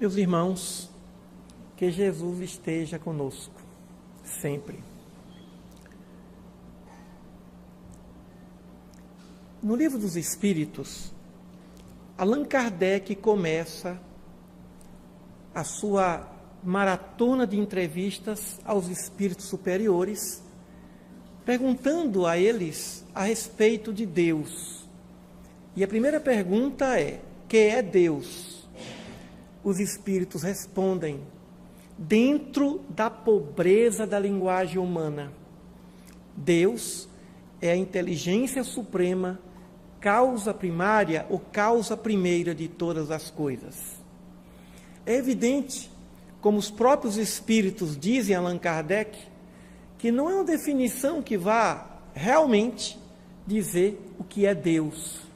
Meus irmãos, que Jesus esteja conosco, sempre. No Livro dos Espíritos, Allan Kardec começa a sua maratona de entrevistas aos espíritos superiores, perguntando a eles a respeito de Deus. E a primeira pergunta é: que é Deus? Os espíritos respondem, dentro da pobreza da linguagem humana: Deus é a inteligência suprema, causa primária ou causa primeira de todas as coisas. É evidente, como os próprios espíritos dizem a Allan Kardec, que não é uma definição que vá realmente dizer o que é Deus.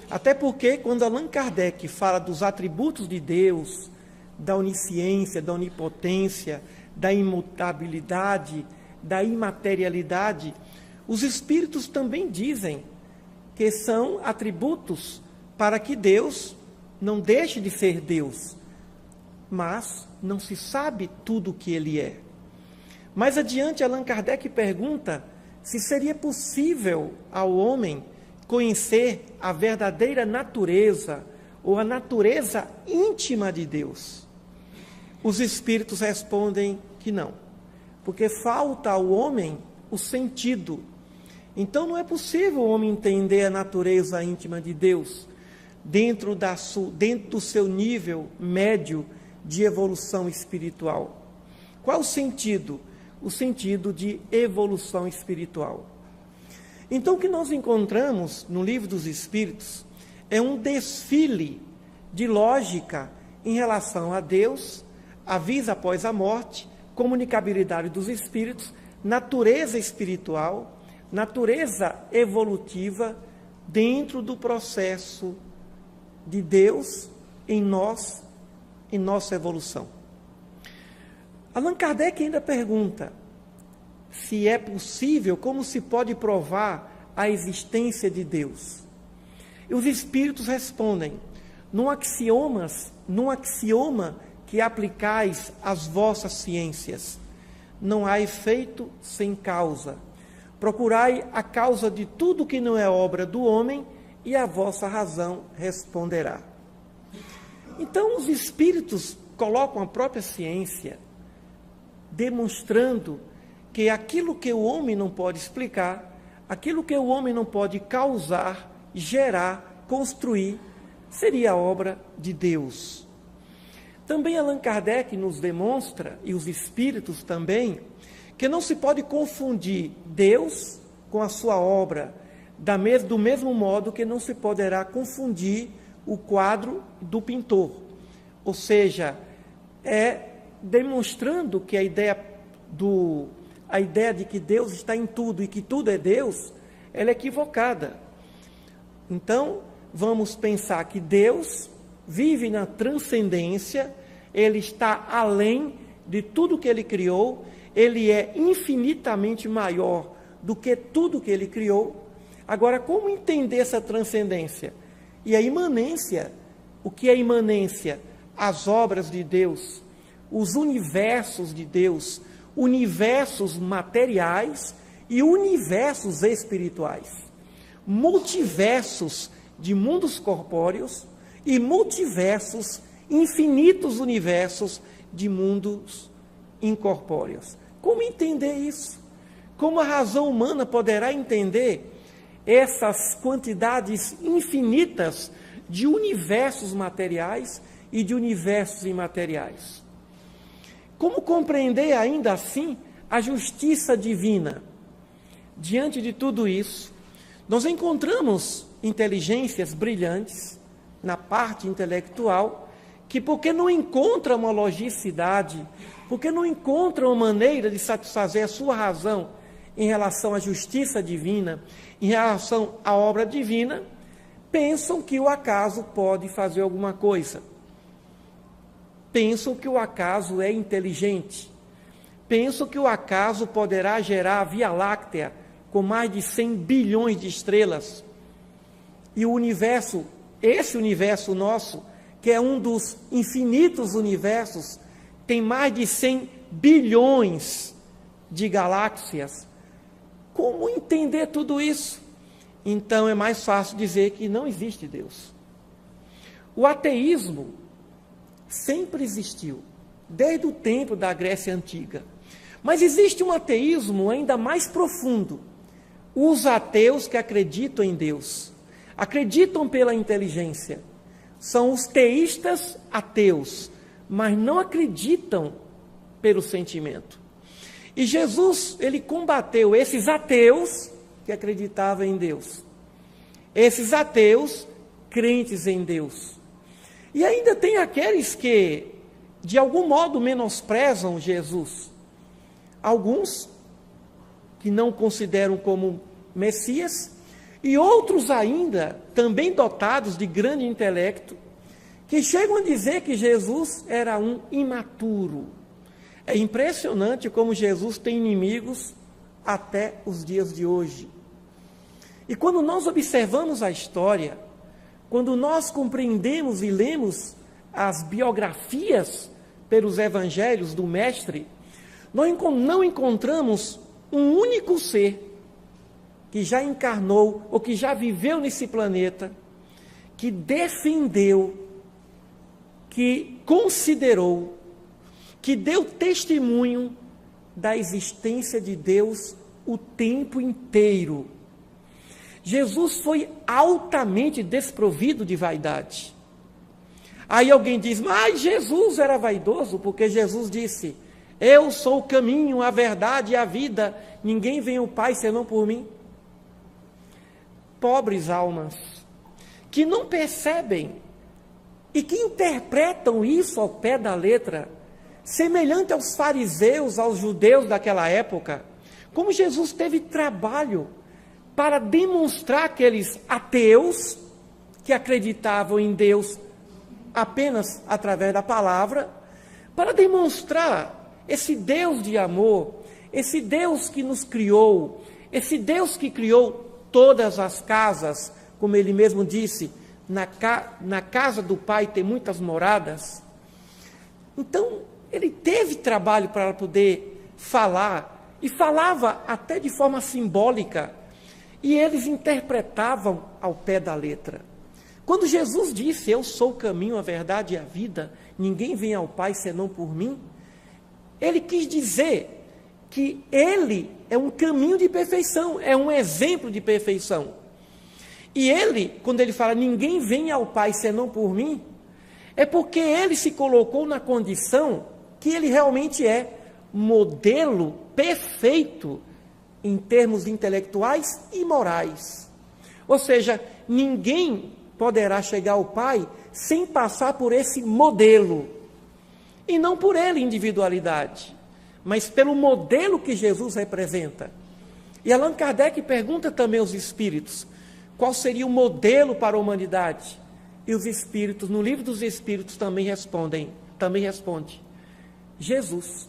Até porque, quando Allan Kardec fala dos atributos de Deus, da onisciência, da onipotência, da imutabilidade, da imaterialidade, os espíritos também dizem que são atributos para que Deus não deixe de ser Deus, mas não se sabe tudo o que Ele é. Mais adiante, Allan Kardec pergunta se seria possível ao homem conhecer a verdadeira natureza ou a natureza íntima de Deus. Os espíritos respondem que não, porque falta ao homem o sentido. Então não é possível o homem entender a natureza íntima de Deus dentro do seu nível médio de evolução espiritual. Qual o sentido? O sentido de evolução espiritual. Então, o que nós encontramos no Livro dos Espíritos é um desfile de lógica em relação a Deus, a vida após a morte, comunicabilidade dos espíritos, natureza espiritual, natureza evolutiva dentro do processo de Deus em nós, em nossa evolução. Allan Kardec ainda pergunta se é possível, como se pode provar a existência de Deus. E os espíritos respondem, num axioma que aplicais às vossas ciências, não há efeito sem causa. Procurai a causa de tudo que não é obra do homem e a vossa razão responderá. Então, os espíritos colocam a própria ciência, demonstrando que aquilo que o homem não pode explicar, aquilo que o homem não pode causar, gerar, construir, seria obra de Deus. Também Allan Kardec nos demonstra, e os espíritos também, que não se pode confundir Deus com a sua obra, do mesmo modo que não se poderá confundir o quadro do pintor. Ou seja, demonstrando que a ideia de que Deus está em tudo e que tudo é Deus, ela é equivocada. Então, vamos pensar que Deus vive na transcendência, Ele está além de tudo que Ele criou, Ele é infinitamente maior do que tudo que Ele criou. Agora, como entender essa transcendência? E a imanência, o que é imanência? As obras de Deus, os universos de Deus, universos materiais e universos espirituais, multiversos de mundos corpóreos e multiversos, infinitos universos de mundos incorpóreos. Como entender isso? Como a razão humana poderá entender essas quantidades infinitas de universos materiais e de universos imateriais? Como compreender ainda assim a justiça divina? Diante de tudo isso, nós encontramos inteligências brilhantes na parte intelectual que, porque não encontram uma logicidade, porque não encontram uma maneira de satisfazer a sua razão em relação à justiça divina, em relação à obra divina, pensam que o acaso pode fazer alguma coisa. Pensam que o acaso é inteligente. Pensam que o acaso poderá gerar a Via Láctea com mais de 100 bilhões de estrelas. E o universo, esse universo nosso, que é um dos infinitos universos, tem mais de 100 bilhões de galáxias. Como entender tudo isso? Então é mais fácil dizer que não existe Deus. O ateísmo sempre existiu, desde o tempo da Grécia Antiga. Mas existe um ateísmo ainda mais profundo. Os ateus que acreditam em Deus, acreditam pela inteligência. São os teístas ateus, mas não acreditam pelo sentimento. E Jesus, ele combateu esses ateus que acreditavam em Deus. Esses ateus crentes em Deus. E ainda tem aqueles que, de algum modo, menosprezam Jesus. Alguns que não consideram como Messias, e outros ainda, também dotados de grande intelecto, que chegam a dizer que Jesus era um imaturo. É impressionante como Jesus tem inimigos até os dias de hoje. E quando nós observamos a história, quando nós compreendemos e lemos as biografias pelos evangelhos do Mestre, nós não encontramos um único ser que já encarnou ou que já viveu nesse planeta, que defendeu, que considerou, que deu testemunho da existência de Deus o tempo inteiro. Jesus foi altamente desprovido de vaidade. Aí alguém diz, mas Jesus era vaidoso, porque Jesus disse, eu sou o caminho, a verdade e a vida, ninguém vem ao Pai senão por mim. Pobres almas, que não percebem e que interpretam isso ao pé da letra, semelhante aos fariseus, aos judeus daquela época, como Jesus teve trabalho para demonstrar aqueles ateus que acreditavam em Deus apenas através da palavra, para demonstrar esse Deus de amor, esse Deus que nos criou, esse Deus que criou todas as casas, como ele mesmo disse, na casa do Pai tem muitas moradas. Então, ele teve trabalho para poder falar, e falava até de forma simbólica, e eles interpretavam ao pé da letra. Quando Jesus disse, eu sou o caminho, a verdade e a vida, ninguém vem ao Pai senão por mim, ele quis dizer que ele é um caminho de perfeição, é um exemplo de perfeição. E ele, quando ele fala, ninguém vem ao Pai senão por mim, é porque ele se colocou na condição que ele realmente é modelo perfeito em termos intelectuais e morais. Ou seja, ninguém poderá chegar ao Pai sem passar por esse modelo. E não por ele, individualidade, mas pelo modelo que Jesus representa. E Allan Kardec pergunta também aos espíritos, qual seria o modelo para a humanidade? E os espíritos, no livro dos espíritos também responde, Jesus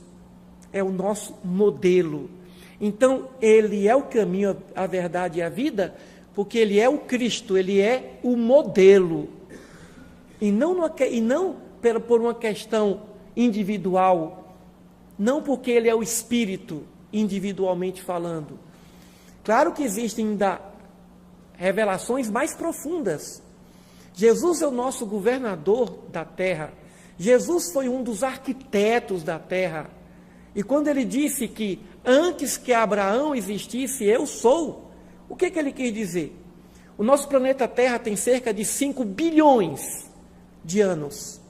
é o nosso modelo. Então, ele é o caminho, a verdade e a vida, porque ele é o Cristo, ele é o modelo. E não por uma questão individual, não porque ele é o Espírito, individualmente falando. Claro que existem ainda revelações mais profundas. Jesus é o nosso governador da terra. Jesus foi um dos arquitetos da terra. E quando ele disse que antes que Abraão existisse, eu sou, o que ele quis dizer? O nosso planeta Terra tem cerca de 5 bilhões de anos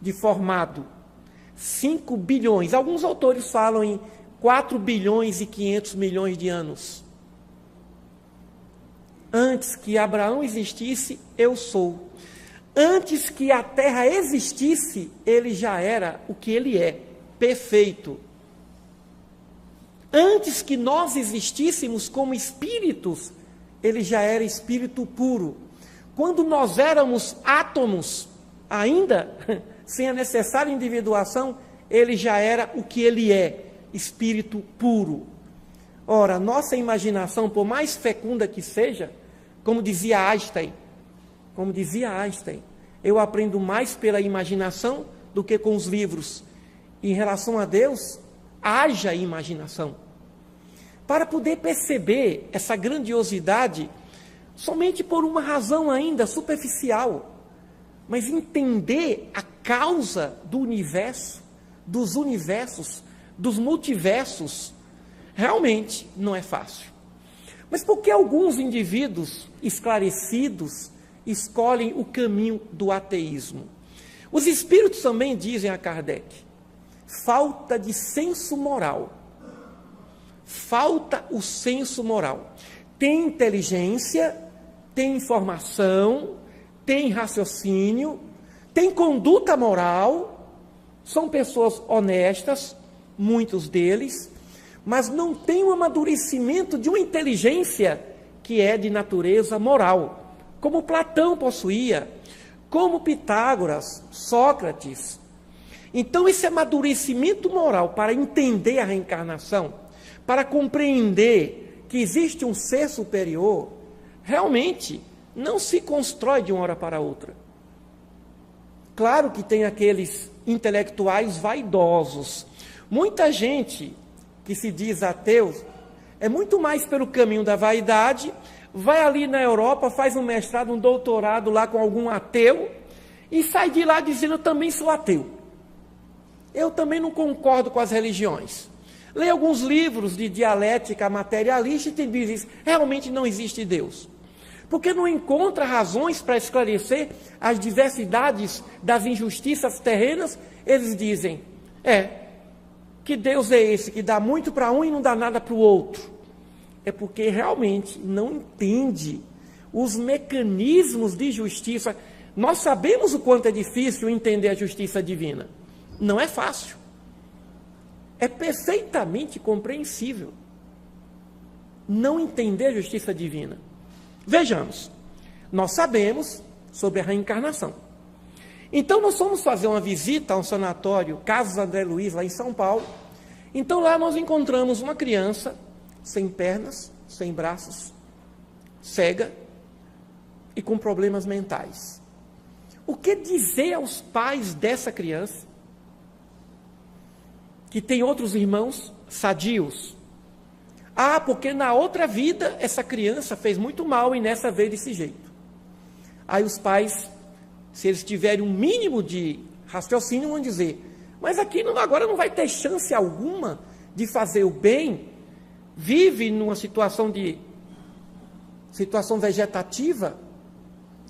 de formado. 5 bilhões. Alguns autores falam em 4 bilhões e 500 milhões de anos. Antes que Abraão existisse, eu sou. Antes que a Terra existisse, ele já era o que ele é, perfeito. Antes que nós existíssemos como espíritos, ele já era espírito puro. Quando nós éramos átomos, ainda sem a necessária individuação, ele já era o que ele é, espírito puro. Ora, nossa imaginação, por mais fecunda que seja, como dizia Einstein, eu aprendo mais pela imaginação do que com os livros. Em relação a Deus, haja imaginação. Para poder perceber essa grandiosidade, somente por uma razão ainda superficial, mas entender a causa do universo, dos universos, dos multiversos, realmente não é fácil. Mas por que alguns indivíduos esclarecidos escolhem o caminho do ateísmo? Os espíritos também dizem a Kardec: falta de senso moral. Falta o senso moral. Tem inteligência, tem informação, tem raciocínio, tem conduta moral, são pessoas honestas, muitos deles, mas não tem um amadurecimento de uma inteligência que é de natureza moral, como Platão possuía, como Pitágoras, Sócrates. Então, esse amadurecimento moral para entender a reencarnação, para compreender que existe um ser superior, realmente não se constrói de uma hora para outra. Claro que tem aqueles intelectuais vaidosos. Muita gente que se diz ateu é muito mais pelo caminho da vaidade, vai ali na Europa, faz um mestrado, um doutorado lá com algum ateu e sai de lá dizendo: eu também sou ateu. Eu também não concordo com as religiões. Lê alguns livros de dialética materialista e te diz: realmente não existe Deus. Porque não encontra razões para esclarecer as diversidades das injustiças terrenas, eles dizem: que Deus é esse que dá muito para um e não dá nada para o outro. É porque realmente não entende os mecanismos de justiça. Nós sabemos o quanto é difícil entender a justiça divina. Não é fácil. É perfeitamente compreensível não entender a justiça divina. Vejamos, nós sabemos sobre a reencarnação. Então nós fomos fazer uma visita a um sanatório, Casas André Luiz, lá em São Paulo. Então lá nós encontramos uma criança sem pernas, sem braços, cega e com problemas mentais. O que dizer aos pais dessa criança, que tem outros irmãos sadios? Porque na outra vida essa criança fez muito mal e nessa veio desse jeito. Aí os pais, se eles tiverem um mínimo de raciocínio, vão dizer: mas aqui agora não vai ter chance alguma de fazer o bem, vive numa situação vegetativa,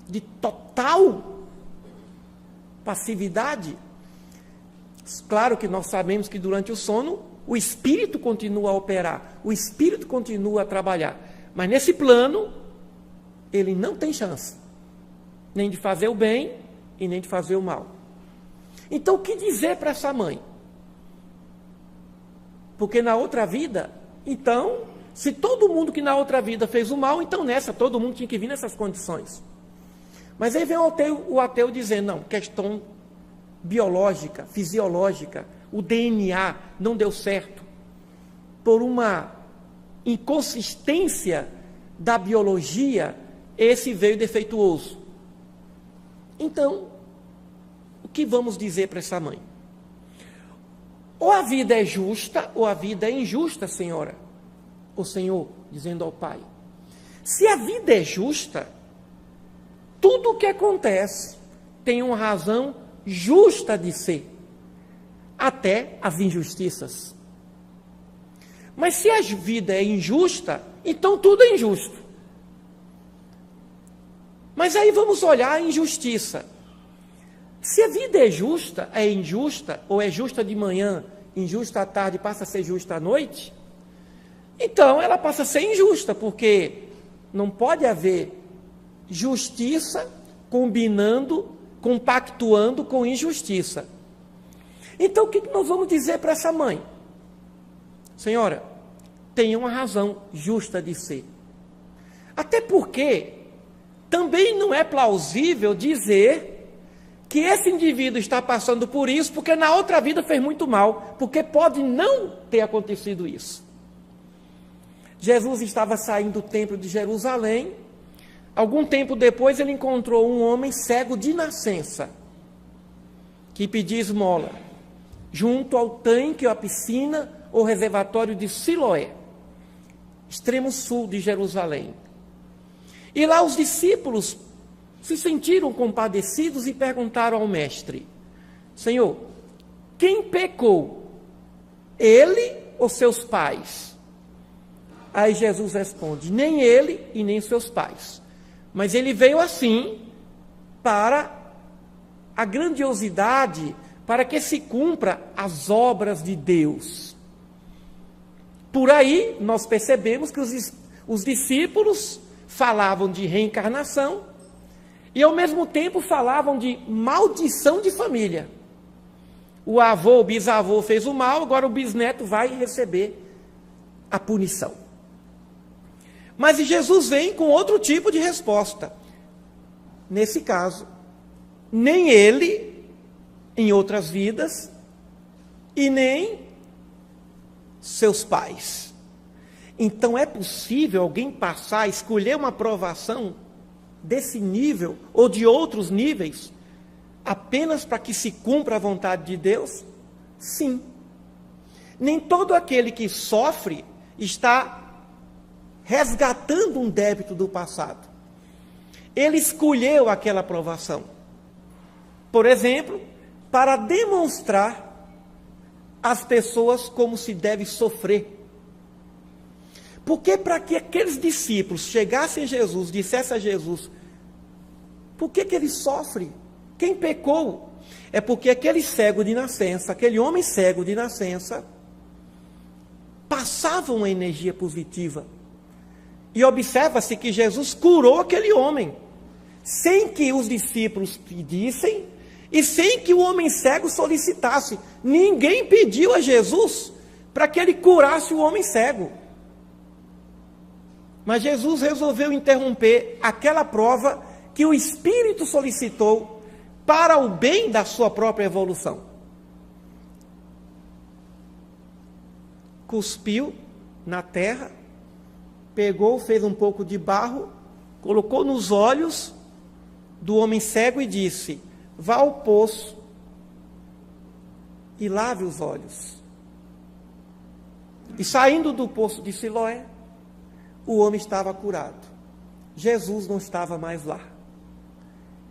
de total passividade. Claro que nós sabemos que durante o sono o espírito continua a operar, o espírito continua a trabalhar, mas nesse plano ele não tem chance nem de fazer o bem e nem de fazer o mal. Então, o que dizer para essa mãe? Porque na outra vida, então, se todo mundo que na outra vida fez o mal, então nessa todo mundo tinha que vir nessas condições. Mas aí vem o ateu dizendo: não, questão biológica, fisiológica, o DNA não deu certo, por uma inconsistência da biologia, esse veio defeituoso. Então, o que vamos dizer para essa mãe? Ou a vida é justa, ou a vida é injusta, senhora, ou senhor, dizendo ao pai. Se a vida é justa, tudo o que acontece tem uma razão justa de ser, até as injustiças. Mas se a vida é injusta, então tudo é injusto. Mas aí vamos olhar a injustiça. Se a vida é injusta, ou é justa de manhã, injusta à tarde, passa a ser justa à noite, então ela passa a ser injusta, porque não pode haver justiça compactuando com injustiça. Então o que nós vamos dizer para essa mãe? Senhora, tem uma razão justa de ser. Até porque também não é plausível dizer que esse indivíduo está passando por isso porque na outra vida fez muito mal, porque pode não ter acontecido isso. Jesus estava saindo do templo de Jerusalém, Algum tempo depois, ele encontrou um homem cego de nascença, que pedia esmola, junto ao tanque, ou à piscina, ou reservatório de Siloé, extremo sul de Jerusalém. E lá os discípulos se sentiram compadecidos e perguntaram ao mestre: Senhor, quem pecou, ele ou seus pais? Aí Jesus responde: nem ele e nem seus pais. Mas ele veio assim para a grandiosidade, para que se cumpra as obras de Deus. Por aí nós percebemos que os discípulos falavam de reencarnação e ao mesmo tempo falavam de maldição de família. O avô, o bisavô fez o mal, agora o bisneto vai receber a punição. Mas Jesus vem com outro tipo de resposta. Nesse caso, nem ele, em outras vidas, e nem seus pais. Então é possível alguém passar, escolher uma provação desse nível, ou de outros níveis, apenas para que se cumpra a vontade de Deus? Sim. Nem todo aquele que sofre está resgatando um débito do passado. Ele escolheu aquela provação, por exemplo, para demonstrar às pessoas como se deve sofrer. Porque para que aqueles discípulos chegassem a Jesus, dissessem a Jesus: por que ele sofre? Quem pecou? É porque aquele cego de nascença, aquele homem cego de nascença, passava uma energia positiva. E observa-se que Jesus curou aquele homem, sem que os discípulos pedissem e sem que o homem cego solicitasse. Ninguém pediu a Jesus para que ele curasse o homem cego. Mas Jesus resolveu interromper aquela prova que o Espírito solicitou para o bem da sua própria evolução. Cuspiu na terra, pegou, fez um pouco de barro, colocou nos olhos do homem cego e disse: vá ao poço e lave os olhos. E saindo do poço de Siloé, o homem estava curado. Jesus não estava mais lá.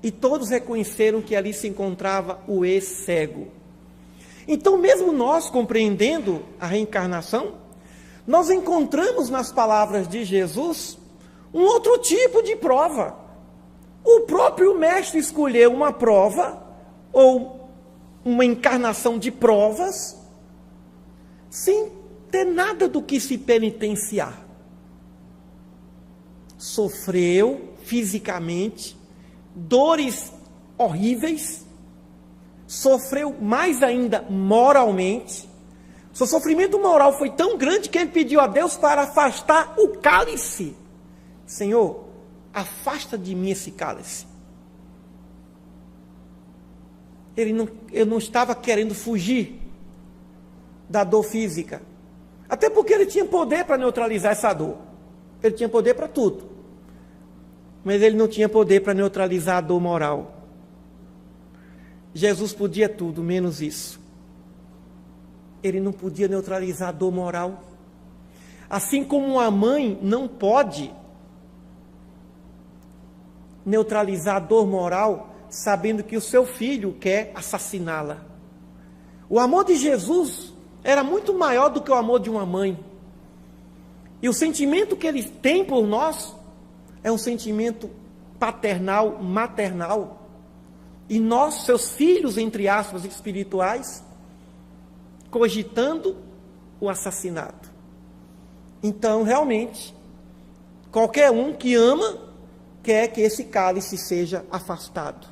E todos reconheceram que ali se encontrava o ex-cego. Então, mesmo nós compreendendo a reencarnação, nós encontramos nas palavras de Jesus um outro tipo de prova. O próprio mestre escolheu uma prova, ou uma encarnação de provas, sem ter nada do que se penitenciar. Sofreu fisicamente dores horríveis, sofreu mais ainda moralmente. Seu sofrimento moral foi tão grande que ele pediu a Deus para afastar o cálice. Senhor, afasta de mim esse cálice. Ele não estava querendo fugir da dor física. Até porque ele tinha poder para neutralizar essa dor. Ele tinha poder para tudo. Mas ele não tinha poder para neutralizar a dor moral. Jesus podia tudo, menos isso. Ele não podia neutralizar a dor moral. Assim como uma mãe não pode neutralizar a dor moral, sabendo que o seu filho quer assassiná-la. O amor de Jesus era muito maior do que o amor de uma mãe. E o sentimento que ele tem por nós é um sentimento paternal, maternal. E nós, seus filhos, entre aspas, espirituais, cogitando o assassinato. Então, realmente, qualquer um que ama quer que esse cálice seja afastado.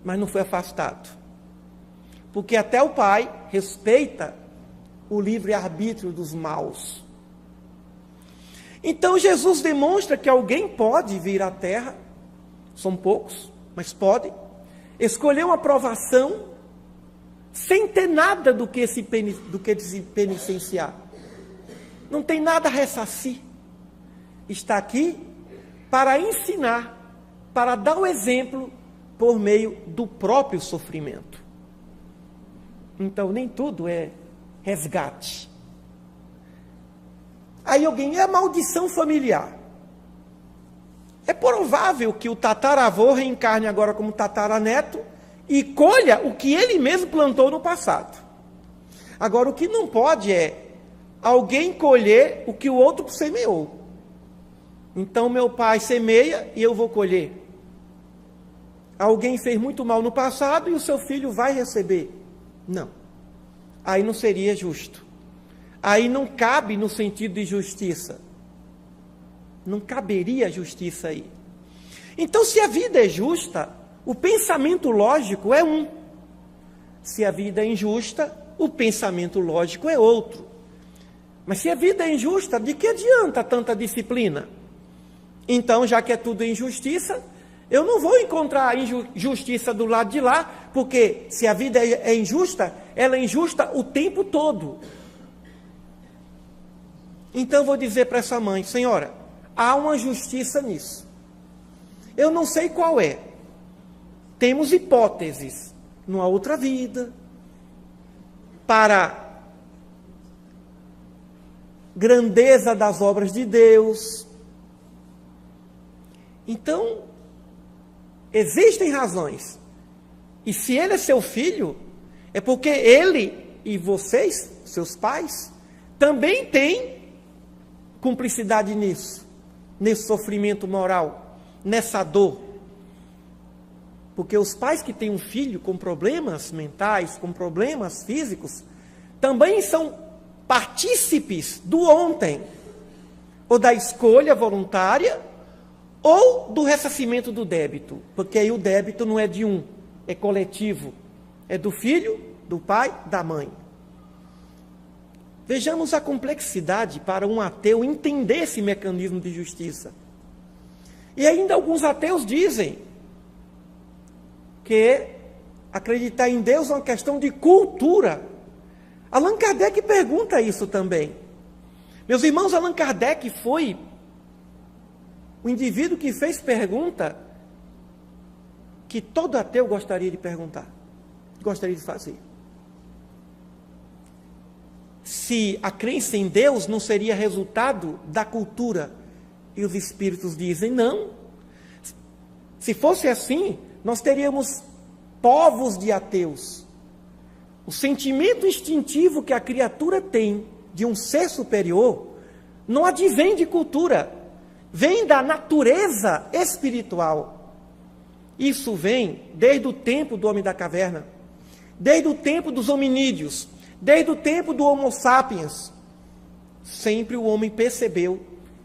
Mas não foi afastado. Porque até o Pai respeita o livre-arbítrio dos maus. Então, Jesus demonstra que alguém pode vir à Terra, são poucos, mas pode, escolher uma provação sem ter nada do que se penitenciar. Não tem nada a ressarcir. Está aqui para ensinar, para dar o exemplo por meio do próprio sofrimento. Então, nem tudo é resgate. Aí alguém, é a maldição familiar. É provável que o tataravô reencarne agora como tataraneto e colha o que ele mesmo plantou no passado. Agora, o que não pode é alguém colher o que o outro semeou. Então, meu pai semeia e eu vou colher. Alguém fez muito mal no passado e o seu filho vai receber. Não. Aí não seria justo. Aí não cabe no sentido de justiça. Não caberia justiça aí. Então, se a vida é justa, o pensamento lógico é um. Se a vida é injusta, o pensamento lógico é outro. Mas se a vida é injusta, de que adianta tanta disciplina? Então, já que é tudo injustiça, eu não vou encontrar justiça do lado de lá, porque se a vida é injusta, ela é injusta o tempo todo. Então, eu vou dizer para essa mãe, senhora, há uma justiça nisso. Eu não sei qual é. Temos hipóteses numa outra vida, para grandeza das obras de Deus. Então, existem razões. E se ele é seu filho, é porque ele e vocês, seus pais, também têm cumplicidade nisso, nesse sofrimento moral, nessa dor. Porque os pais que têm um filho com problemas mentais, com problemas físicos, também são partícipes do ontem, ou da escolha voluntária, ou do ressarcimento do débito, porque aí o débito não é de um, é coletivo, é do filho, do pai, da mãe. Vejamos a complexidade para um ateu entender esse mecanismo de justiça. E ainda alguns ateus dizem que acreditar em Deus é uma questão de cultura. Allan Kardec pergunta isso também. Meus irmãos, Allan Kardec foi o indivíduo que fez pergunta que todo ateu gostaria de perguntar, gostaria de fazer. Se a crença em Deus não seria resultado da cultura, e os espíritos dizem não. Se fosse assim, nós teríamos povos de ateus. O sentimento instintivo que a criatura tem de um ser superior não advém de cultura, vem da natureza espiritual. Isso vem desde o tempo do homem da caverna, desde o tempo dos hominídeos, desde o tempo do Homo sapiens. Sempre o homem percebeu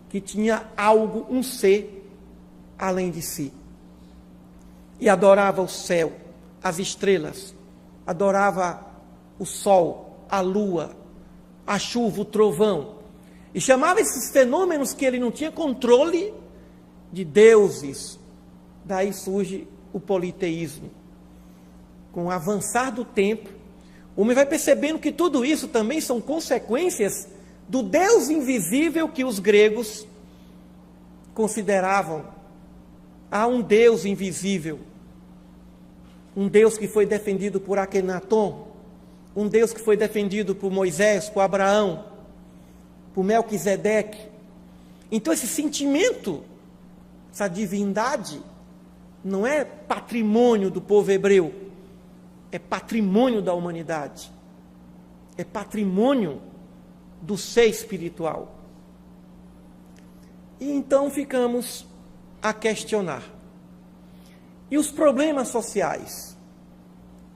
que tinha algo, um ser, além de si. E adorava o céu, as estrelas, adorava o sol, a lua, a chuva, o trovão. E chamava esses fenômenos que ele não tinha controle de deuses. Daí surge o politeísmo. Com o avançar do tempo, o homem vai percebendo que tudo isso também são consequências do Deus invisível que os gregos consideravam. Há um Deus invisível, um Deus que foi defendido por Akenaton, um Deus que foi defendido por Moisés, por Abraão, por Melquisedeque. Então esse sentimento, essa divindade, não é patrimônio do povo hebreu, é patrimônio da humanidade, é patrimônio do ser espiritual. E então ficamos a questionar. E os problemas sociais?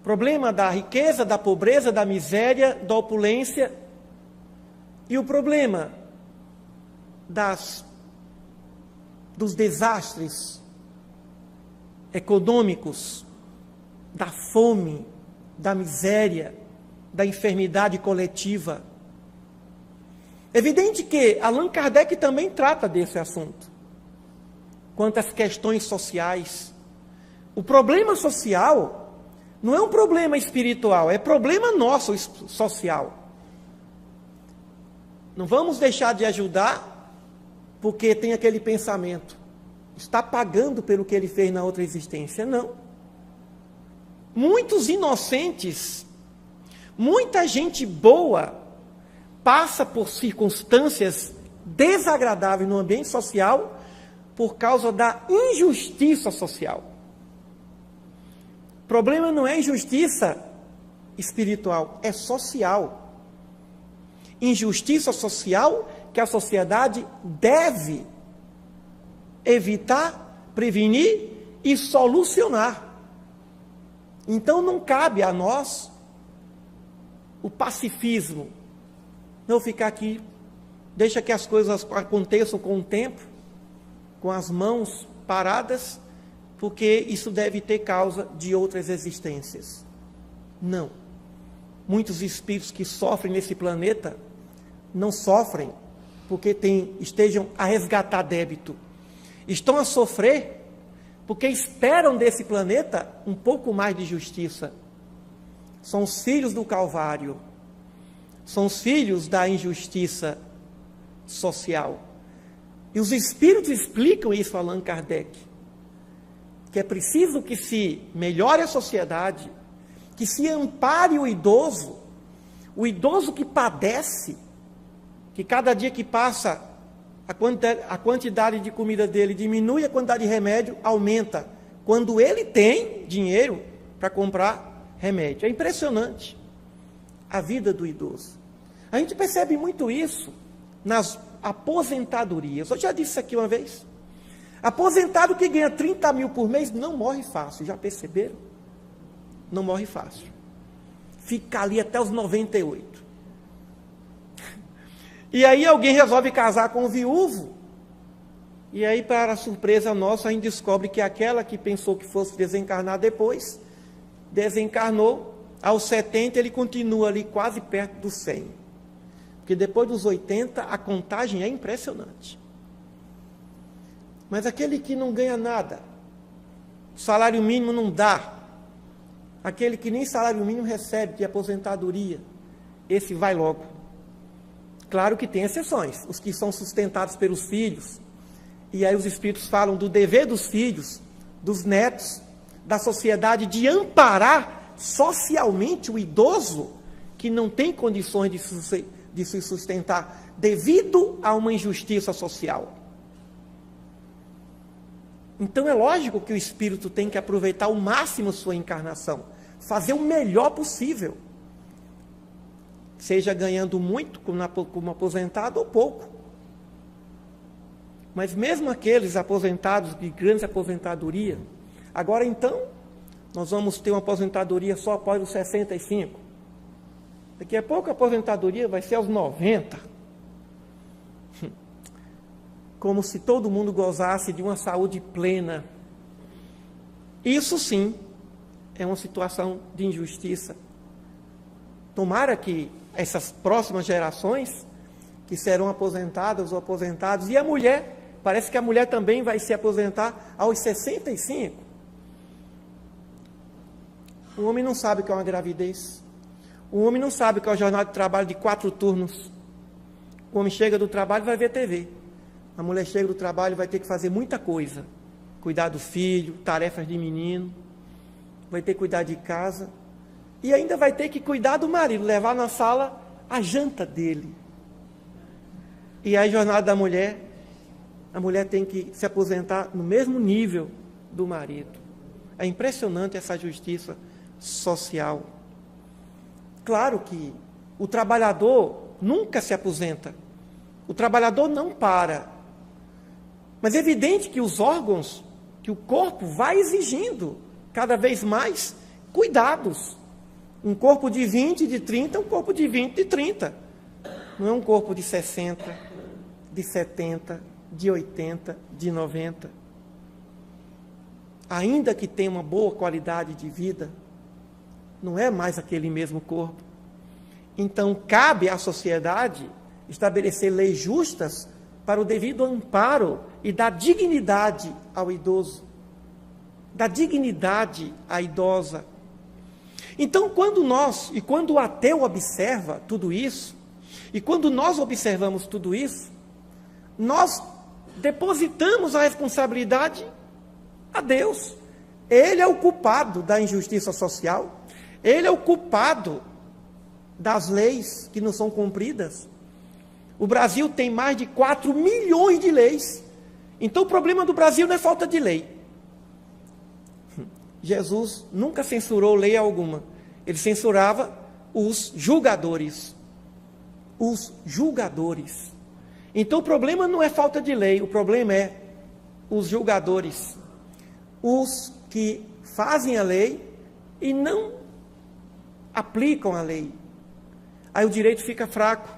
Problema da riqueza, da pobreza, da miséria, da opulência. E o problema dos desastres econômicos, da fome, da miséria, da enfermidade coletiva. Evidente que Allan Kardec também trata desse assunto, quanto às questões sociais. O problema social não é um problema espiritual, é problema nosso social. Não vamos deixar de ajudar porque tem aquele pensamento. está pagando pelo que ele fez na outra existência. Não. Muitos inocentes, muita gente boa, passa por circunstâncias desagradáveis no ambiente social por causa da injustiça social. O problema não é injustiça espiritual, é social. Injustiça social que a sociedade deve evitar, prevenir e solucionar. Então não cabe a nós o pacifismo. Não ficar aqui, deixa que as coisas aconteçam com o tempo, com as mãos paradas, porque isso deve ter causa de outras existências. Não. Muitos espíritos que sofrem nesse planeta não sofrem porque estejam a resgatar débito. Estão a sofrer porque esperam desse planeta um pouco mais de justiça. São os filhos do Calvário. São os filhos da injustiça social. E os espíritos explicam isso a Allan Kardec. Que é preciso que se melhore a sociedade, que se ampare o idoso que padece, que cada dia que passa a quantidade de comida dele diminui, a quantidade de remédio aumenta, quando ele tem dinheiro para comprar remédio. É impressionante a vida do idoso. A gente percebe muito isso nas aposentadorias. Eu já disse isso aqui uma vez. Aposentado que ganha 30 mil por mês não morre fácil, já perceberam? Não morre fácil. Fica ali até os 98. E aí alguém resolve casar com um viúvo, e aí, para a surpresa nossa, a gente descobre que aquela que pensou que fosse desencarnar depois, desencarnou, aos 70 ele continua ali quase perto dos 100. Porque depois dos 80 a contagem é impressionante. Mas aquele que não ganha nada, salário mínimo não dá, aquele que nem salário mínimo recebe de aposentadoria, esse vai logo. Claro que tem exceções, os que são sustentados pelos filhos, e aí os espíritos falam do dever dos filhos, dos netos, da sociedade de amparar socialmente o idoso que não tem condições de se sustentar devido a uma injustiça social. Então é lógico que o espírito tem que aproveitar ao máximo sua encarnação, fazer o melhor possível, seja ganhando muito como aposentado ou pouco. Mas mesmo aqueles aposentados de grande aposentadoria, agora então, nós vamos ter uma aposentadoria só após os 65. Daqui a pouco a aposentadoria vai ser aos 90. Como se todo mundo gozasse de uma saúde plena. Isso sim é uma situação de injustiça. Tomara que essas próximas gerações, que serão aposentadas ou aposentados, e a mulher, parece que a mulher também vai se aposentar aos 65. O homem não sabe o que é uma gravidez. O homem não sabe o que é uma jornada de trabalho de 4 turnos. O homem chega do trabalho e vai ver TV. A mulher chega do trabalho e vai ter que fazer muita coisa. Cuidar do filho, tarefas de menino, vai ter que cuidar de casa. E ainda vai ter que cuidar do marido, levar na sala a janta dele. E aí a jornada da mulher, a mulher tem que se aposentar no mesmo nível do marido. É impressionante essa justiça social. Claro que o trabalhador nunca se aposenta. O trabalhador não para. Mas é evidente que os órgãos, que o corpo vai exigindo cada vez mais cuidados. Um corpo de 20, de 30, é um corpo de 20, de 30. Não é um corpo de 60, de 70, de 80, de 90. Ainda que tenha uma boa qualidade de vida, não é mais aquele mesmo corpo. Então, cabe à sociedade estabelecer leis justas para o devido amparo e dar dignidade ao idoso, dar dignidade à idosa. Então, quando o ateu observa tudo isso, e quando nós observamos tudo isso, nós depositamos a responsabilidade a Deus. Ele é o culpado da injustiça social, ele é o culpado das leis que não são cumpridas. O Brasil tem mais de 4 milhões de leis. Então o problema do Brasil não é falta de lei. Jesus nunca censurou lei alguma. Ele censurava os julgadores. Os julgadores. Então o problema não é falta de lei, o problema é os julgadores. Os que fazem a lei e não aplicam a lei. Aí o direito fica fraco.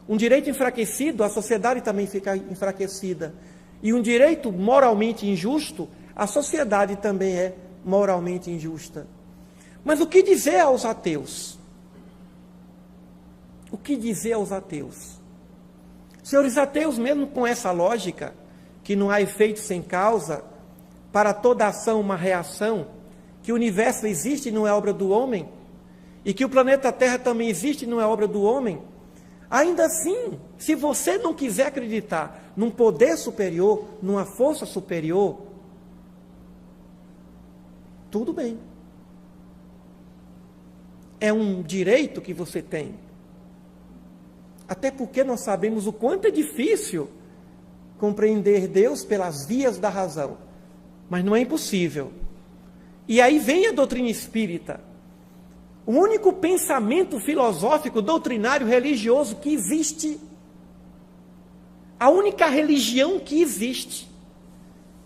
Um direito enfraquecido, a sociedade também fica enfraquecida. E um direito moralmente injusto, a sociedade também é moralmente injusta. Mas o que dizer aos ateus? O que dizer aos ateus? Senhores ateus, mesmo com essa lógica, que não há efeito sem causa, para toda ação uma reação, que o universo existe e não é obra do homem, e que o planeta Terra também existe e não é obra do homem, ainda assim, se você não quiser acreditar num poder superior, numa força superior, tudo bem. É um direito que você tem. Até porque nós sabemos o quanto é difícil compreender Deus pelas vias da razão. Mas não é impossível. E aí vem a doutrina espírita. O único pensamento filosófico, doutrinário, religioso que existe. A única religião que existe,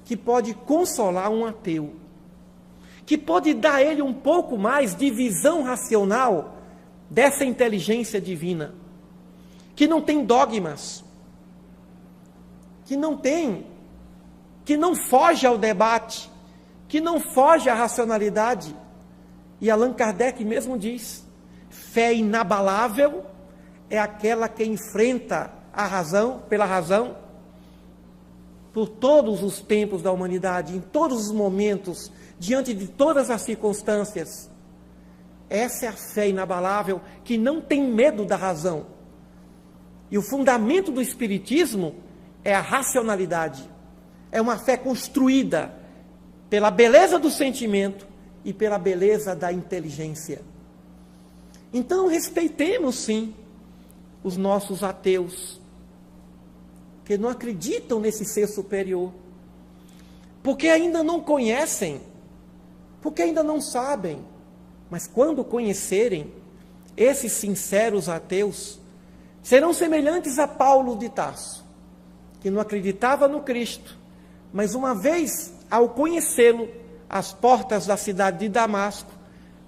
que pode consolar um ateu, que pode dar a ele um pouco mais de visão racional dessa inteligência divina, que não tem dogmas, que não foge ao debate, que não foge à racionalidade. E Allan Kardec mesmo diz, fé inabalável é aquela que enfrenta a razão, pela razão, por todos os tempos da humanidade, em todos os momentos, diante de todas as circunstâncias. Essa é a fé inabalável que não tem medo da razão. E o fundamento do Espiritismo é a racionalidade. É uma fé construída pela beleza do sentimento e pela beleza da inteligência. Então, respeitemos, sim, os nossos ateus, que não acreditam nesse ser superior, porque ainda não conhecem, porque ainda não sabem, mas quando conhecerem, esses sinceros ateus serão semelhantes a Paulo de Tarso, que não acreditava no Cristo, mas uma vez, ao conhecê-lo, às portas da cidade de Damasco,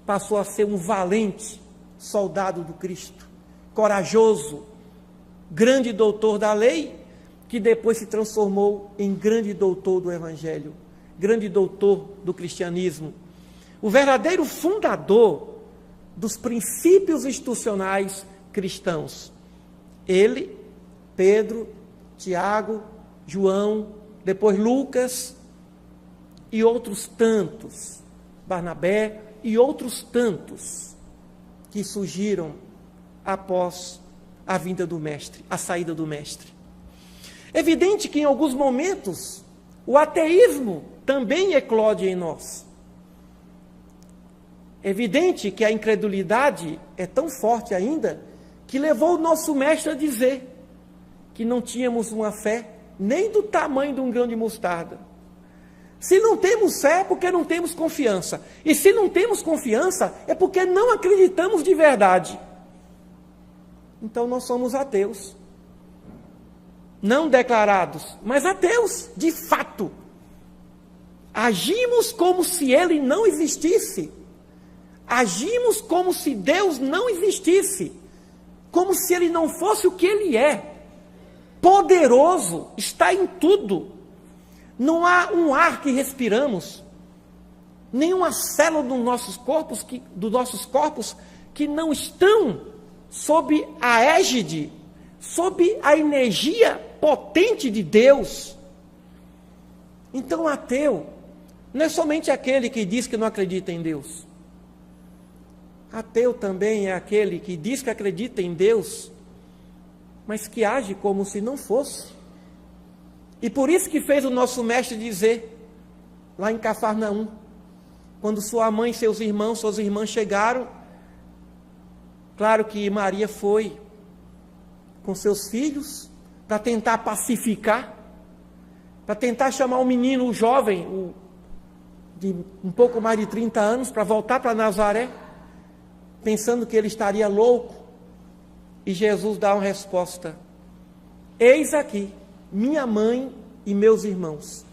passou a ser um valente soldado do Cristo, corajoso, grande doutor da lei, que depois se transformou em grande doutor do Evangelho, grande doutor do cristianismo, o verdadeiro fundador dos princípios institucionais cristãos. Ele, Pedro, Tiago, João, depois Lucas e outros tantos, Barnabé e outros tantos que surgiram após a vinda do Mestre, a saída do Mestre. É evidente que em alguns momentos o ateísmo também eclode em nós. É evidente que a incredulidade é tão forte ainda que levou o nosso Mestre a dizer que não tínhamos uma fé nem do tamanho de um grão de mostarda. Se não temos fé é porque não temos confiança. E se não temos confiança é porque não acreditamos de verdade. Então nós somos ateus. Não declarados, mas ateus, de fato. Agimos como se ele não existisse. Agimos como se Deus não existisse. Como se ele não fosse o que ele é. Poderoso, está em tudo. Não há um ar que respiramos, nenhuma célula dos nossos corpos que não estão sob a égide, sob a energia potente de Deus. Então, ateu não é somente aquele que diz que não acredita em Deus. Ateu também é aquele que diz que acredita em Deus, mas que age como se não fosse. E por isso que fez o nosso mestre dizer, lá em Cafarnaum, quando sua mãe e seus irmãos, suas irmãs chegaram, claro que Maria foi com seus filhos para tentar pacificar, para tentar chamar o menino, o jovem, de um pouco mais de 30 anos, para voltar para Nazaré, pensando que ele estaria louco. E Jesus dá uma resposta: eis aqui minha mãe e meus irmãos.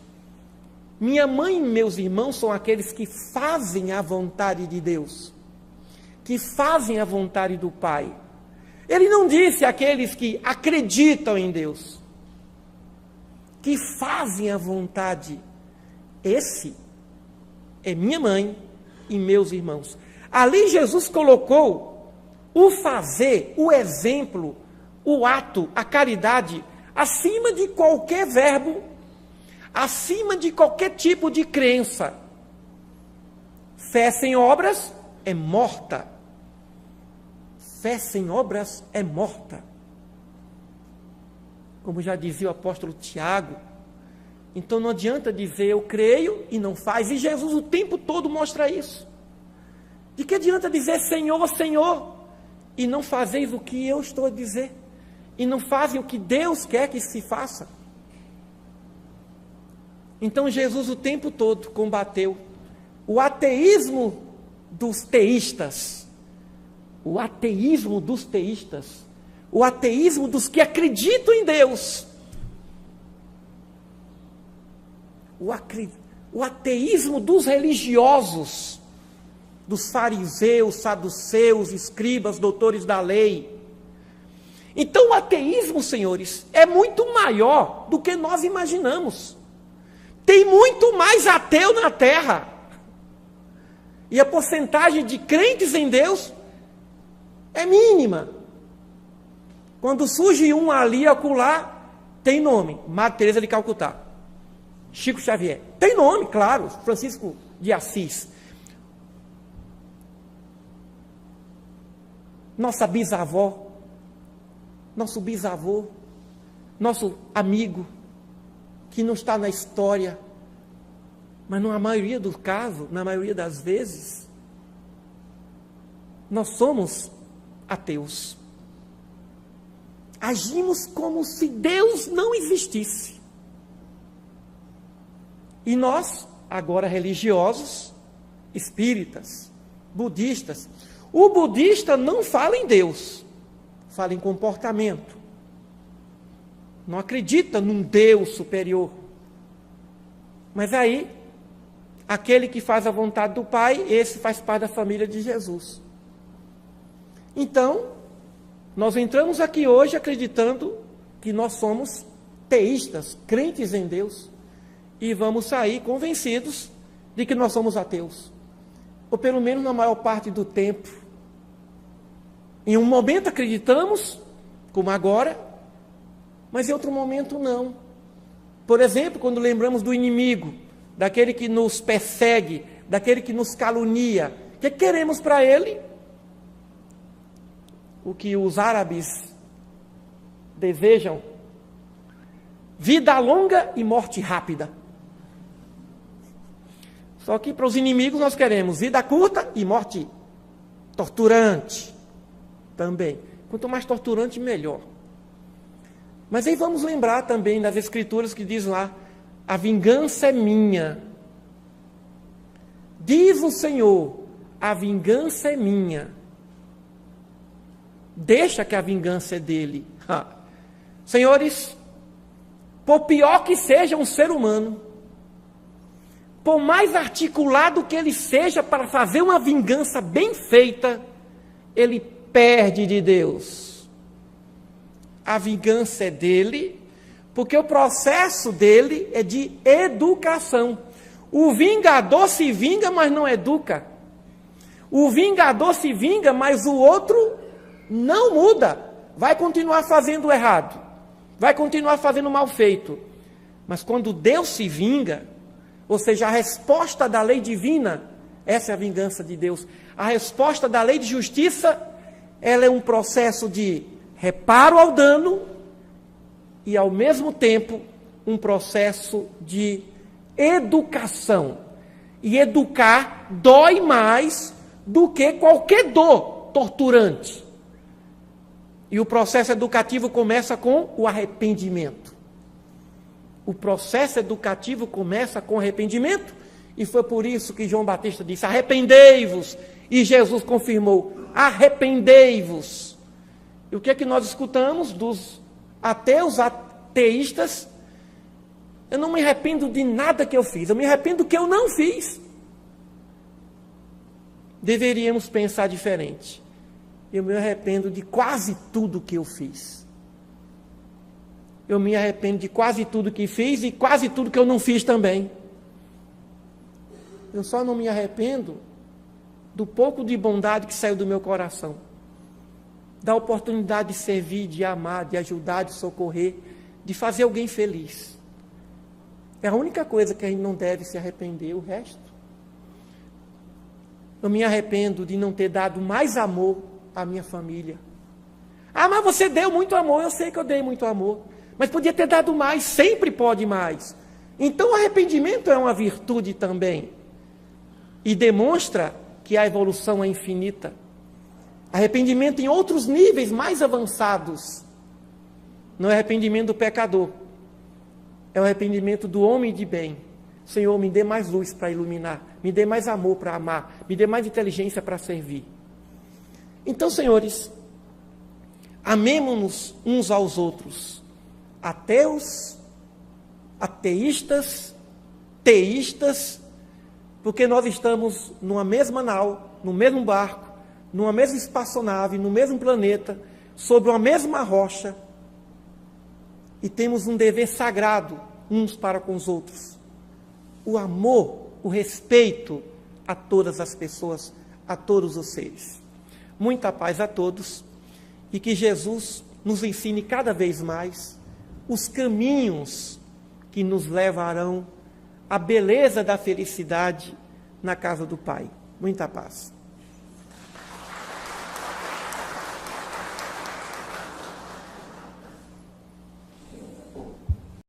Minha mãe e meus irmãos são aqueles que fazem a vontade de Deus, que fazem a vontade do Pai. Ele não disse aqueles que acreditam em Deus, que fazem a vontade. Esse é minha mãe e meus irmãos. Ali Jesus colocou o fazer, o exemplo, o ato, a caridade, acima de qualquer verbo, acima de qualquer tipo de crença. Fé sem obras é morta. Fé sem obras é morta. Como já dizia o apóstolo Tiago, então não adianta dizer eu creio e não faz. E Jesus o tempo todo mostra isso. De que adianta dizer Senhor, Senhor, e não fazeis o que eu estou a dizer? E não fazem o que Deus quer que se faça? Então Jesus o tempo todo combateu o ateísmo dos teístas, o ateísmo dos teístas, o ateísmo dos que acreditam em Deus, o ateísmo dos religiosos, dos fariseus, saduceus, escribas, doutores da lei. Então o ateísmo, senhores, é muito maior do que nós imaginamos. Tem muito mais ateu na terra. E a porcentagem de crentes em Deus é mínima. Quando surge um ali, acolá, tem nome: Madre Teresa de Calcutá, Chico Xavier. Tem nome, claro, Francisco de Assis. Nossa bisavó, nosso bisavô, nosso amigo, que não está na história, mas na maioria dos casos, na maioria das vezes, nós somos ateus. Agimos como se Deus não existisse. E nós, agora religiosos, espíritas, budistas, o budista não fala em Deus, fala em comportamento. Não acredita num Deus superior. Mas aí, aquele que faz a vontade do Pai, esse faz parte da família de Jesus. Então, nós entramos aqui hoje acreditando que nós somos teístas, crentes em Deus, e vamos sair convencidos de que nós somos ateus. Ou pelo menos na maior parte do tempo. Em um momento acreditamos, como agora, mas em outro momento não. Por exemplo, quando lembramos do inimigo, daquele que nos persegue, daquele que nos calunia, o que queremos para ele? O que os árabes desejam: vida longa e morte rápida. Só que para os inimigos nós queremos vida curta e morte torturante também. Quanto mais torturante, melhor. Mas aí vamos lembrar também das escrituras que diz lá: a vingança é minha. Diz o Senhor, a vingança é minha. Deixa que a vingança é dele. Senhores, por pior que seja um ser humano, por mais articulado que ele seja para fazer uma vingança bem feita, ele perde de Deus. A vingança é dele, porque o processo dele é de educação. O vingador se vinga, mas não educa. O vingador se vinga, mas o outro não muda. Vai continuar fazendo errado. Vai continuar fazendo mal feito. Mas quando Deus se vinga, ou seja, a resposta da lei divina, essa é a vingança de Deus. A resposta da lei de justiça, ela é um processo de reparo ao dano e, ao mesmo tempo, um processo de educação. E educar dói mais do que qualquer dor torturante. E o processo educativo começa com o arrependimento. O processo educativo começa com arrependimento, e foi por isso que João Batista disse: arrependei-vos, e Jesus confirmou: arrependei-vos. E o que é que nós escutamos dos ateus, ateístas? Eu não me arrependo de nada que eu fiz, eu me arrependo do que eu não fiz. Deveríamos pensar diferente. Eu me arrependo de quase tudo que eu fiz. Eu me arrependo de quase tudo que fiz e quase tudo que eu não fiz também. Eu só não me arrependo do pouco de bondade que saiu do meu coração. Da oportunidade de servir, de amar, de ajudar, de socorrer, de fazer alguém feliz. É a única coisa que a gente não deve se arrepender, o resto. Eu me arrependo de não ter dado mais amor à minha família. Ah, mas você deu muito amor. Eu sei que eu dei muito amor, mas podia ter dado mais, sempre pode mais. Então o arrependimento é uma virtude também. E demonstra que a evolução é infinita. Arrependimento em outros níveis mais avançados. Não é arrependimento do pecador. É o arrependimento do homem de bem. Senhor, me dê mais luz para iluminar. Me dê mais amor para amar. Me dê mais inteligência para servir. Então, senhores, amemo-nos uns aos outros. Ateus, ateístas, teístas, porque nós estamos numa mesma nau, no mesmo barco, numa mesma espaçonave, no mesmo planeta, sobre uma mesma rocha, e temos um dever sagrado uns para com os outros. O amor, o respeito a todas as pessoas, a todos os seres. Muita paz a todos, e que Jesus nos ensine cada vez mais os caminhos que nos levarão à beleza da felicidade na casa do Pai. Muita paz.